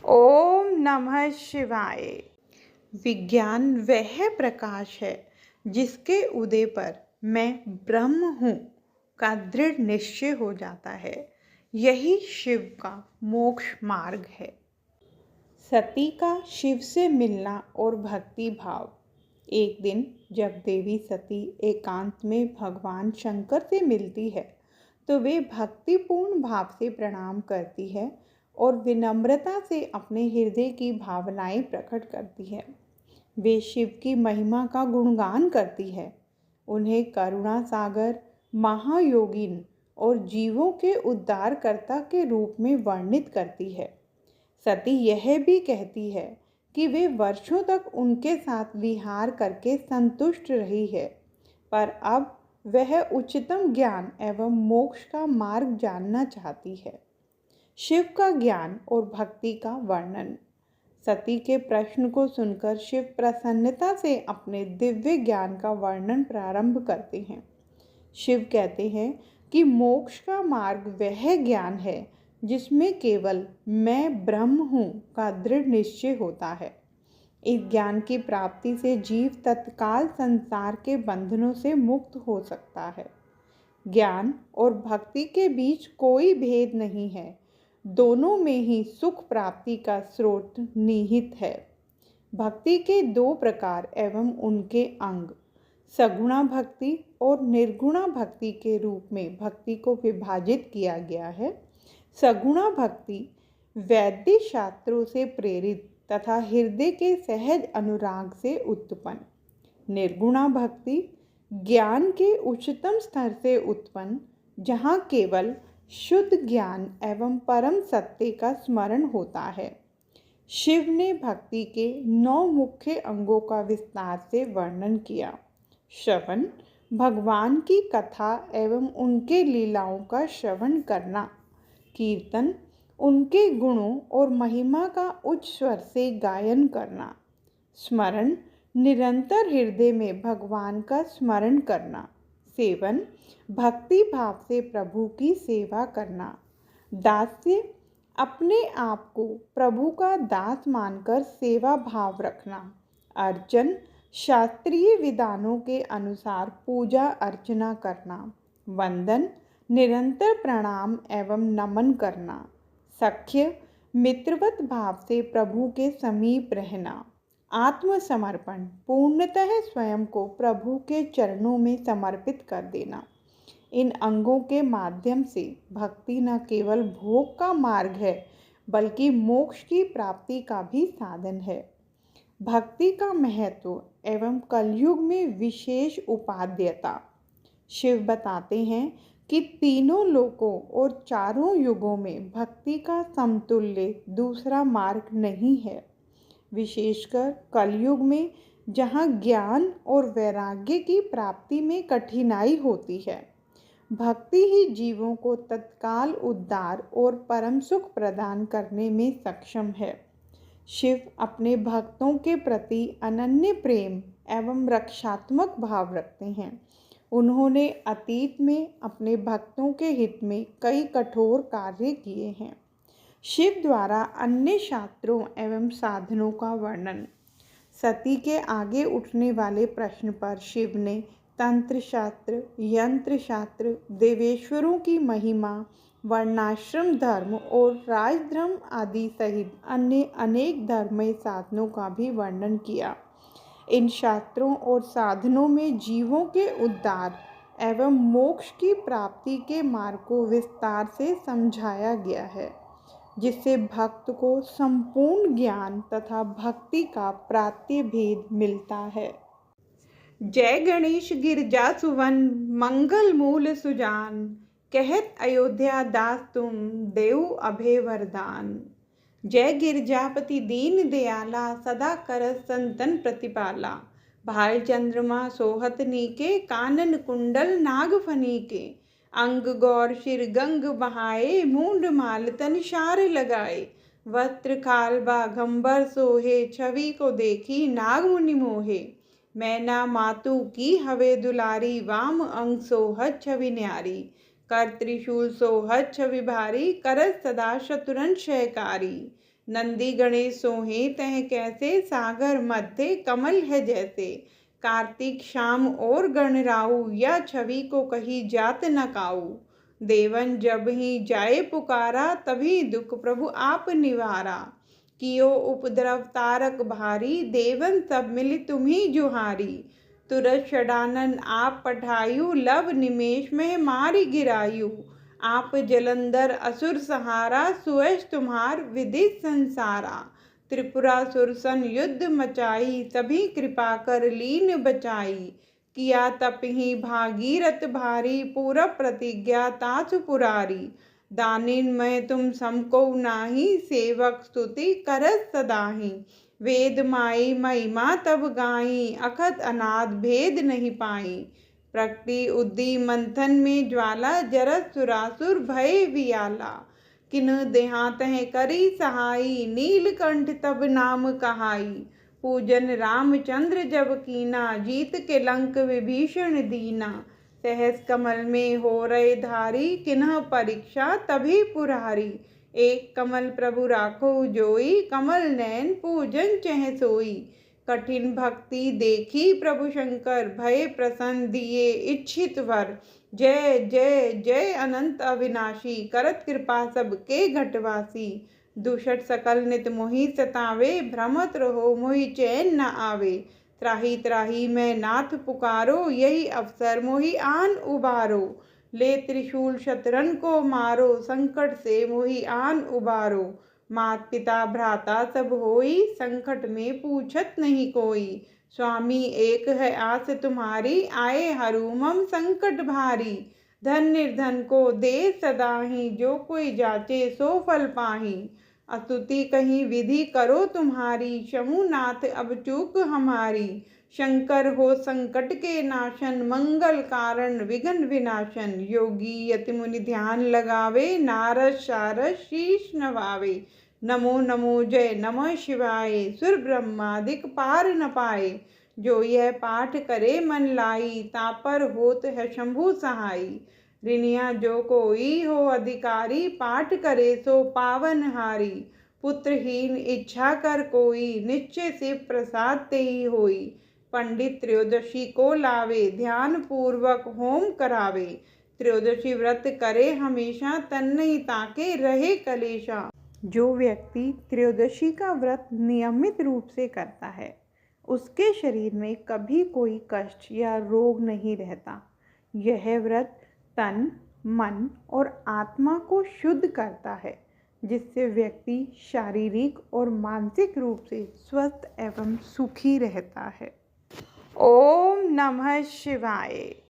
ओम नमः शिवाय। विज्ञान वह प्रकाश है जिसके उदय पर मैं ब्रह्म हूँ का दृढ़ निश्चय हो जाता है। यही शिव का मोक्ष मार्ग है। सती का शिव से मिलना और भक्ति भाव। एक दिन जब देवी सती एकांत में भगवान शंकर से मिलती है तो वे भक्तिपूर्ण भाव से प्रणाम करती है और विनम्रता से अपने हृदय की भावनाएं प्रकट करती है। वे शिव की महिमा का गुणगान करती है, उन्हें करुणा सागर, महायोगिन और जीवों के उद्धारकर्ता के रूप में वर्णित करती है। सती यह भी कहती है कि वे वर्षों तक उनके साथ विहार करके संतुष्ट रही है, पर अब वह उच्चतम ज्ञान एवं मोक्ष का मार्ग जानना चाहती है। शिव का ज्ञान और भक्ति का वर्णन। सती के प्रश्न को सुनकर शिव प्रसन्नता से अपने दिव्य ज्ञान का वर्णन प्रारंभ करते हैं। शिव कहते हैं कि मोक्ष का मार्ग वह ज्ञान है जिसमें केवल मैं ब्रह्म हूँ का दृढ़ निश्चय होता है। इस ज्ञान की प्राप्ति से जीव तत्काल संसार के बंधनों से मुक्त हो सकता है। ज्ञान और भक्ति के बीच कोई भेद नहीं है, दोनों में ही सुख प्राप्ति का स्रोत निहित है। भक्ति के दो प्रकार एवं उनके अंग, सगुणा भक्ति और निर्गुणा भक्ति के रूप में भक्ति को विभाजित किया गया है। सगुणा भक्ति वैद्य शास्त्रों से प्रेरित तथा हृदय के सहज अनुराग से उत्पन्न। निर्गुणा भक्ति ज्ञान के उच्चतम स्तर से उत्पन्न, जहाँ केवल शुद्ध ज्ञान एवं परम सत्य का स्मरण होता है। शिव ने भक्ति के 9 मुख्य अंगों का विस्तार से वर्णन किया। श्रवण, भगवान की कथा एवं उनके लीलाओं का श्रवण करना। कीर्तन, उनके गुणों और महिमा का उच्च स्वर से गायन करना। स्मरण, निरंतर हृदय में भगवान का स्मरण करना। सेवन, भक्ति भाव से प्रभु की सेवा करना। दास्य, अपने आप को प्रभु का दास मानकर सेवा भाव रखना। अर्चन, शास्त्रीय विधानों के अनुसार पूजा अर्चना करना। वंदन, निरंतर प्रणाम एवं नमन करना। सख्य, मित्रवत भाव से प्रभु के समीप रहना। आत्मसमर्पण, पूर्णतः स्वयं को प्रभु के चरणों में समर्पित कर देना। इन अंगों के माध्यम से भक्ति न केवल भोग का मार्ग है बल्कि मोक्ष की प्राप्ति का भी साधन है। भक्ति का महत्व एवं कलयुग में विशेष उपादेयता। शिव बताते हैं कि तीनों लोकों और चारों युगों में भक्ति का समतुल्य दूसरा मार्ग नहीं है। विशेषकर कलयुग में जहाँ ज्ञान और वैराग्य की प्राप्ति में कठिनाई होती है, भक्ति ही जीवों को तत्काल उद्धार और परम सुख प्रदान करने में सक्षम है। शिव अपने भक्तों के प्रति अनन्य प्रेम एवं रक्षात्मक भाव रखते हैं। उन्होंने अतीत में अपने भक्तों के हित में कई कठोर कार्य किए हैं। शिव द्वारा अन्य शास्त्रों एवं साधनों का वर्णन। सती के आगे उठने वाले प्रश्न पर शिव ने तंत्र शास्त्र, यंत्र शास्त्र, देवेश्वरों की महिमा, वर्णाश्रम धर्म और राजधर्म आदि सहित अन्य अनेक धर्ममय साधनों का भी वर्णन किया। इन शास्त्रों और साधनों में जीवों के उद्धार एवं मोक्ष की प्राप्ति के मार्ग को विस्तार से समझाया गया है, जिससे भक्त को संपूर्ण ज्ञान तथा भक्ति का प्राप्य भेद मिलता है। जय गणेश गिरजा सुवन, मंगल मूल सुजान, कहत अयोध्या दास तुम, देव अभय वरदान। जय गिरजापति दीन दयाला, सदा करत संतन प्रतिपाला। भाल चंद्रमा सोहत नीके, कानन कुंडल नाग फनीके। अंग गौर शिर गंग बहाए, मूंड माल तन शार लगाए। वस्त्र खाल बाघंबर सोहे, छवि को देखी नाग मुनि मोहे। मैना मातु की हवे दुलारी, वाम अंग सोहत छवि न्यारी। कर त्रिशूल सोहत छवि भारी, करत सदा शत्रुन क्षयकारी। नंदी गणेश सोहे तह कैसे, सागर मध्य कमल है जैसे। कार्तिक शाम और गणराऊ, या छवि को कही जात न काऊ। देवन जब ही जाए पुकारा, तभी दुख प्रभु आप निवारा। कियो उपद्रव तारक भारी, देवन सब मिल तुम्ही जुहारी। तुरत षडानन आप पठायु, लब निमेष में मारी गिरायु। आप जलंधर असुर सहारा, सुयश तुम्हार विदित संसारा। त्रिपुरासुर सन युद्ध मचाई, सभी कृपा कर लीन बचाई। किया तप ही भागीरथ भारी, पूरब प्रतिज्ञा तासु पुरारी। दानिन मैं तुम समको नाही, सेवक स्तुति करत सदाहि। वेद माई महिमा तब गाई, अखत अनाद भेद नहीं पाई। प्रकृति उद्दी मंथन में ज्वाला, जरत सुरासुर भय वियाला। किन्ह देहात है करी सहाई, नीलकंठ तब नाम कहाई। पूजन रामचंद्र जब कीना, जीत के लंक विभीषण दीना। सहस कमल में हो रहे धारी, किन्ह परीक्षा तभी पुरारी। एक कमल प्रभु राखो जोई, कमल नयन पूजन चह सोई। कठिन भक्ति देखी प्रभु शंकर, भय प्रसन्न दिए इच्छित वर। जय जय जय अनंत अविनाशी, करत कृपा सबके घटवासी। दुषट सकल नित मोहि सतावे, भ्रमत रहो मोहि चैन न आवे। त्राही त्राही मैं नाथ पुकारो, यही अवसर मोहि आन उबारो। ले त्रिशूल शतरन को मारो, संकट से मोहि आन उबारो। मात पिता भ्राता सब होई, संकट में पूछत नहीं कोई। स्वामी एक है आस तुम्हारी, आए हरू मम संकट भारी। धन निर्धन को दे सदाहि, जो कोई जाचे सो फल पाहि। अस्तुति कहीं विधि करो तुम्हारी, शंभुनाथ अब चूक हमारी। शंकर हो संकट के नाशन, मंगल कारण विघ्न विनाशन। योगी यति मुनि ध्यान लगावे, नारद शारद शीश नवावे। नमो नमो जय नमः शिवाय, सुर ब्रह्मादिक पार न पाए। जो यह पाठ करे मन लाई, तापर होत है शंभु सहाई। ऋणिया जो कोई हो अधिकारी, पाठ करे सो पावन हारी। पुत्रहीन इच्छा कर कोई, निश्चय से प्रसाद ते ही होई। पंडित त्रयोदशी को लावे, ध्यान पूर्वक होम करावे। त्रयोदशी व्रत करे हमेशा, तन नहीं ताके रहे कलेशा। जो व्यक्ति त्रयोदशी का व्रत नियमित रूप से करता है, उसके शरीर में कभी कोई कष्ट या रोग नहीं रहता। यह व्रत तन, मन और आत्मा को शुद्ध करता है, जिससे व्यक्ति शारीरिक और मानसिक रूप से स्वस्थ एवं सुखी रहता है। ओम नमः शिवाय।